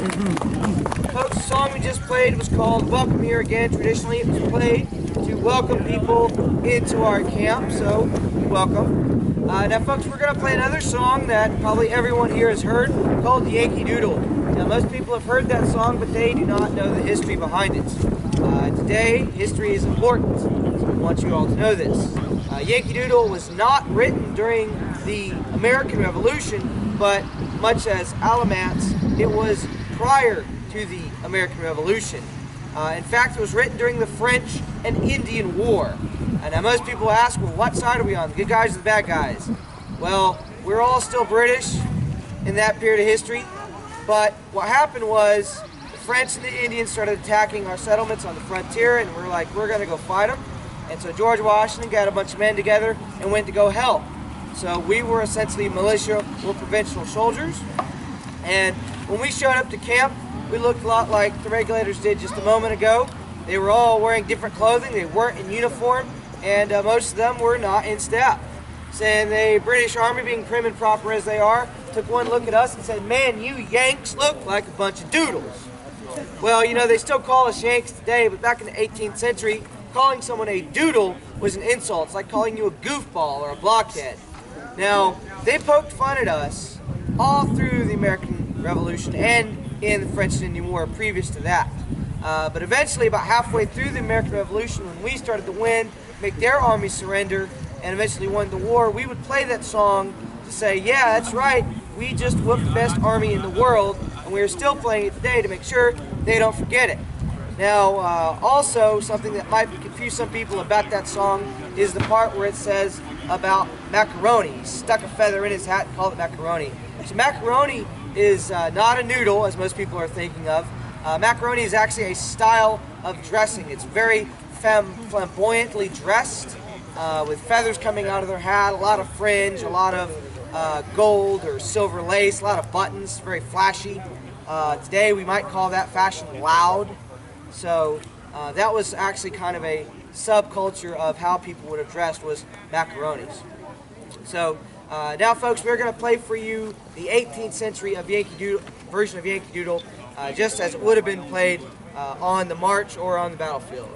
Folks, the song we just played was called Welcome Here Again. Traditionally, it was played to welcome people into our camp, so welcome. Now, folks, we're going to play another song that probably everyone here has heard called the Yankee Doodle. Now, most people have heard that song, but they do not know the history behind it. Today, history is important, so I want you all to know this. Yankee Doodle was not written during the American Revolution, but much as Alamance, it was prior to the American Revolution. In fact, it was written during the French and Indian War. Now most people ask, well, what side are we on, the good guys or the bad guys? Well, we're all still British in that period of history, but what happened was the French and the Indians started attacking our settlements on the frontier, and we're like, we're going to go fight them. And so George Washington got a bunch of men together and went to go help. So we were essentially militia or provincial soldiers. And when we showed up to camp, we looked a lot like the regulators did just a moment ago. They were all wearing different clothing. They weren't in uniform, and most of them were not in step. And the British Army, being prim and proper as they are, took one look at us and said, "Man, you Yanks look like a bunch of doodles." Well, you know, they still call us Yanks today, but back in the 18th century, calling someone a doodle was an insult. It's like calling you a goofball or a blockhead. Now, they poked fun at us all through the American Revolution and in the French and Indian War previous to that. But eventually, about halfway through the American Revolution, when we started to win, make their army surrender, and eventually won the war, we would play that song to say, yeah, that's right, we just whooped the best army in the world, and we're still playing it today to make sure they don't forget it. Now, also, something that might confuse some people about that song is the part where it says about macaroni. He stuck a feather in his hat and called it macaroni. So macaroni is not a noodle, as most people are thinking of. Macaroni is actually a style of dressing. It's very flamboyantly dressed, with feathers coming out of their hat, a lot of fringe, a lot of gold or silver lace, a lot of buttons, very flashy. Today we might call that fashion loud. So that was actually kind of a subculture of how people would have dressed, was macaronis. So now, folks, we're going to play for you the 18th century of Yankee Doodle, version of Yankee Doodle, just as it would have been played on the march or on the battlefield.